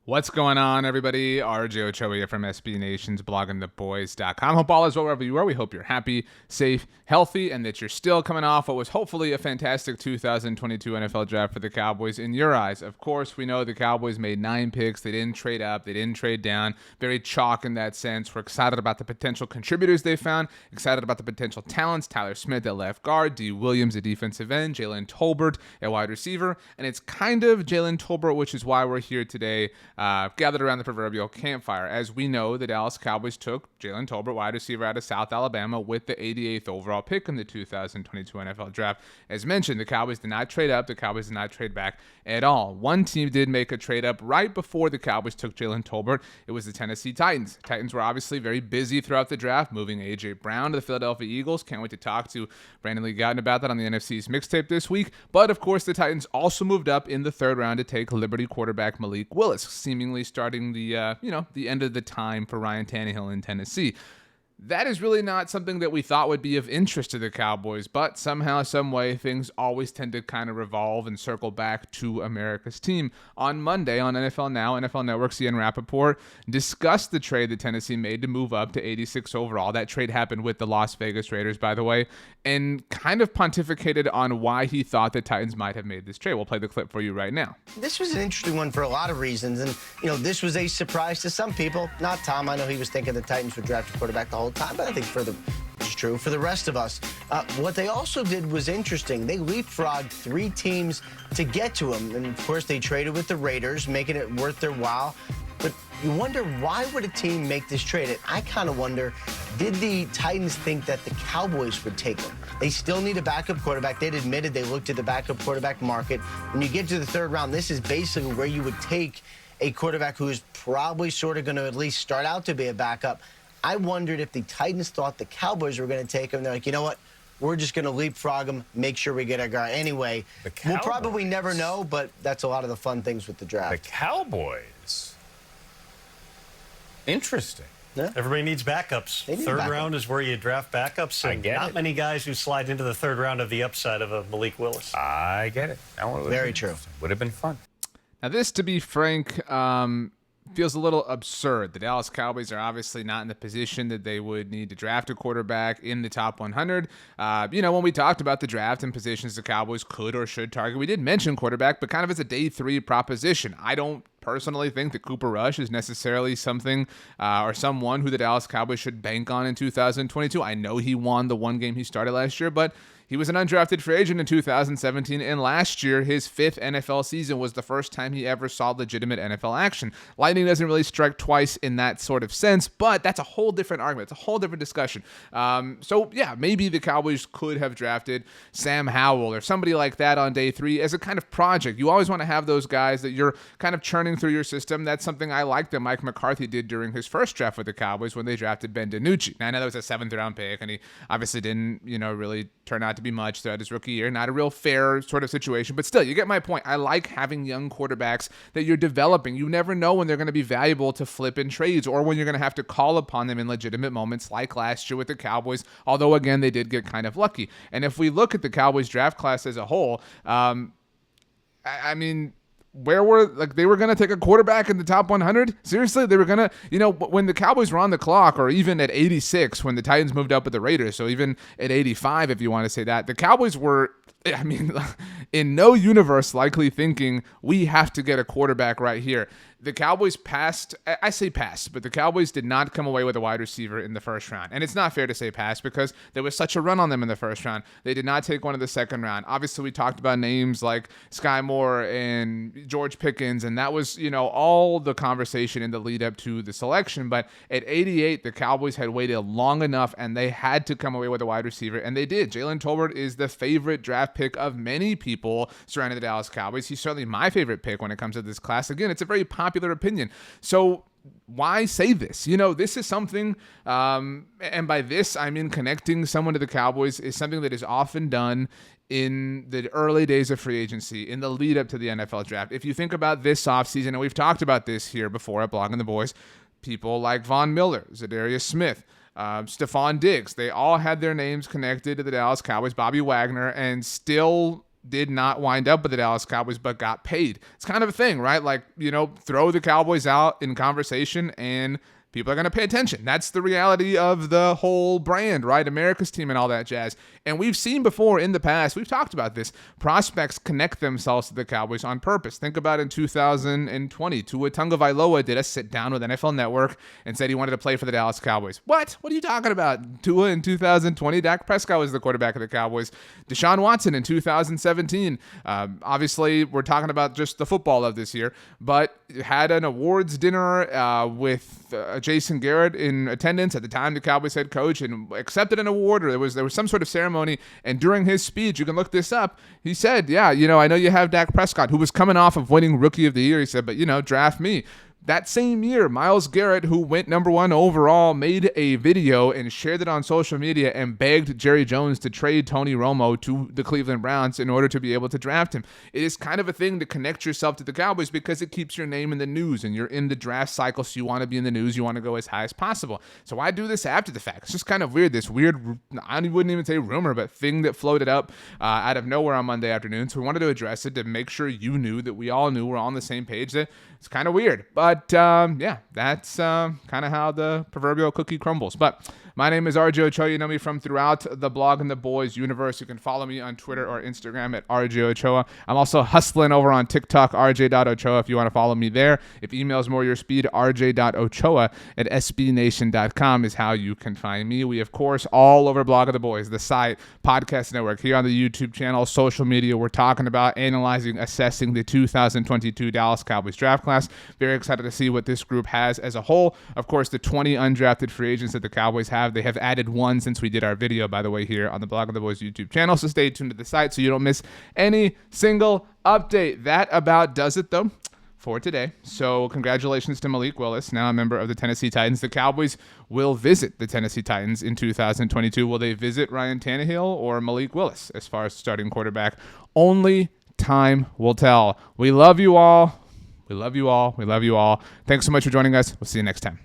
What's going on, everybody? RJ Ochoa here from SB Nation's bloggingtheboys.com. Hope all is well wherever you are. We hope you're happy, safe, healthy, and that you're still coming off what was hopefully a fantastic 2022 NFL draft for the Cowboys in your eyes. Of course, we know the Cowboys made 9 picks. They didn't trade up. They didn't trade down. Very chalk in that sense. We're excited about the potential contributors they found. Excited about the potential talents. Tyler Smith at left guard. D. Williams at defensive end. Jalen Tolbert at wide receiver. And it's kind of Jalen Tolbert, which is why we're here today. Gathered around the proverbial campfire. As we know, the Dallas Cowboys took Jalen Tolbert, wide receiver out of South Alabama, with the 88th overall pick in the 2022 NFL draft. As mentioned, the Cowboys did not trade up. The Cowboys did not trade back at all. One team did make a trade up right before the Cowboys took Jalen Tolbert. It was the Tennessee Titans. Titans were obviously very busy throughout the draft, moving A.J. Brown to the Philadelphia Eagles. Can't wait to talk to Brandon Lee Gowton about that on the NFC's mixtape this week. But, of course, the Titans also moved up in the third round to take Liberty quarterback Malik Willis, seemingly starting the end of the time for Ryan Tannehill in Tennessee. That is really not something that we thought would be of interest to the Cowboys, but somehow, some way, things always tend to kind of revolve and circle back to America's team. On Monday on NFL Now, NFL Network's Ian Rappaport discussed the trade that Tennessee made to move up to 86 overall. That trade happened with the Las Vegas Raiders, by the way, and kind of pontificated on why he thought the Titans might have made this trade. We'll play the clip for you right now. This was an interesting one for a lot of reasons, and this was a surprise to some people. Not Tom. I know he was thinking the Titans would draft a quarterback the whole time, but I think it's true for the rest of us. What they also did was interesting. They leapfrogged 3 teams to get to him, and of course they traded with the Raiders, making it worth their while. But you wonder, why would a team make this trade? And I kind of wonder, did the Titans think that the Cowboys would take him? They still need a backup quarterback. They'd admitted they looked at the backup quarterback market. When you get to the third round, this is basically where you would take a quarterback who is probably sort of going to at least start out to be a backup. I wondered if the Titans thought the Cowboys were going to take him. They're like, you know what? We're just going to leapfrog him, make sure we get our guy. Anyway, we'll probably never know, but that's a lot of the fun things with the draft. The Cowboys. Interesting. Yeah. Everybody needs backups. Third round is where you draft backups. And not many guys who slide into the third round of the upside of a Malik Willis. I get it. Very true. Would have been fun. Now, this, to be frank, feels a little absurd. The Dallas Cowboys are obviously not in the position that they would need to draft a quarterback in the top 100. When we talked about the draft and positions the Cowboys could or should target, we did mention quarterback, but kind of as a day 3 proposition. I don't personally think that Cooper Rush is necessarily something or someone who the Dallas Cowboys should bank on in 2022. I know he won the one game he started last year, but he was an undrafted free agent in 2017, and last year, his 5th NFL season was the first time he ever saw legitimate NFL action. Lightning doesn't really strike twice in that sort of sense, but that's a whole different argument. It's a whole different discussion. Maybe the Cowboys could have drafted Sam Howell or somebody like that on day 3 as a kind of project. You always want to have those guys that you're kind of churning through your system. That's something I like that Mike McCarthy did during his first draft with the Cowboys when they drafted Ben DiNucci. Now, I know that was a 7th-round pick, and he obviously didn't, really turn out to be much throughout his rookie year. Not a real fair sort of situation, but still, you get my point. I like having young quarterbacks that you're developing. You never know when they're going to be valuable to flip in trades or when you're going to have to call upon them in legitimate moments like last year with the Cowboys, although, again, they did get kind of lucky. And if we look at the Cowboys draft class as a whole, where were they were going to take a quarterback in the top 100? Seriously, they were going to, when the Cowboys were on the clock, or even at 86 when the Titans moved up with the Raiders, so even at 85, if you want to say that, the Cowboys were, in no universe likely thinking we have to get a quarterback right here. The Cowboys passed, I say passed, but the Cowboys did not come away with a wide receiver in the first round. And it's not fair to say passed because there was such a run on them in the first round. They did not take one in the second round. Obviously, we talked about names like Sky Moore and George Pickens, and that was, all the conversation in the lead up to the selection. But at 88, the Cowboys had waited long enough, and they had to come away with a wide receiver, and they did. Jalen Tolbert is the favorite draft pick of many people surrounding the Dallas Cowboys. He's certainly my favorite pick when it comes to this class. Again, it's a very popular opinion. So why say this? This is something, and by this, I mean connecting someone to the Cowboys is something that is often done in the early days of free agency, in the lead up to the NFL draft. If you think about this offseason, and we've talked about this here before at Blogging the Boys, people like Von Miller, Zadarius Smith, Stephon Diggs, they all had their names connected to the Dallas Cowboys, Bobby Wagner, and still did not wind up with the Dallas Cowboys, but got paid. It's kind of a thing, right? Like, throw the Cowboys out in conversation and people are going to pay attention. That's the reality of the whole brand, right? America's team and all that jazz. And we've seen before in the past, we've talked about this, prospects connect themselves to the Cowboys on purpose. Think about in 2020, Tua Tagovailoa did a sit down with NFL Network and said he wanted to play for the Dallas Cowboys. What? What are you talking about? Tua in 2020, Dak Prescott was the quarterback of the Cowboys. Deshaun Watson in 2017. Obviously, we're talking about just the football of this year, but had an awards dinner with Jason Garrett in attendance at the time, the Cowboys head coach, and accepted an award, or there was some sort of ceremony. And during his speech, you can look this up, he said, yeah, I know you have Dak Prescott, who was coming off of winning Rookie of the Year. He said, but draft me. That same year, Myles Garrett, who went number 1 overall, made a video and shared it on social media and begged Jerry Jones to trade Tony Romo to the Cleveland Browns in order to be able to draft him. It is kind of a thing to connect yourself to the Cowboys because it keeps your name in the news, and you're in the draft cycle, so you want to be in the news. You want to go as high as possible. So I do this after the fact. It's just kind of weird, this weird, I wouldn't even say rumor, but thing that floated up out of nowhere on Monday afternoon. So we wanted to address it to make sure you knew, that we all knew, we're all on the same page, that it's kind of weird. But yeah, that's kind of how the proverbial cookie crumbles. But my name is RJ Ochoa. You know me from throughout the Blog and the Boys universe. You can follow me on Twitter or Instagram at RJ Ochoa. I'm also hustling over on TikTok, rj.ochoa, if you want to follow me there. If email's more your speed, rj.ochoa at sbnation.com is how you can find me. We, of course, all over Blog of the Boys, the site, podcast network, here on the YouTube channel, social media. We're talking about analyzing, assessing the 2022 Dallas Cowboys draft class. Very excited to see what this group has as a whole. Of course, the 20 undrafted free agents that the Cowboys have. They have added one since we did our video, by the way, here on the Blog of the Boys YouTube channel. So stay tuned to the site so you don't miss any single update. That about does it, though, for today. So congratulations to Malik Willis, now a member of the Tennessee Titans. The Cowboys will visit the Tennessee Titans in 2022. Will they visit Ryan Tannehill or Malik Willis as far as starting quarterback? Only time will tell. We love you all. We love you all. We love you all. Thanks so much for joining us. We'll see you next time.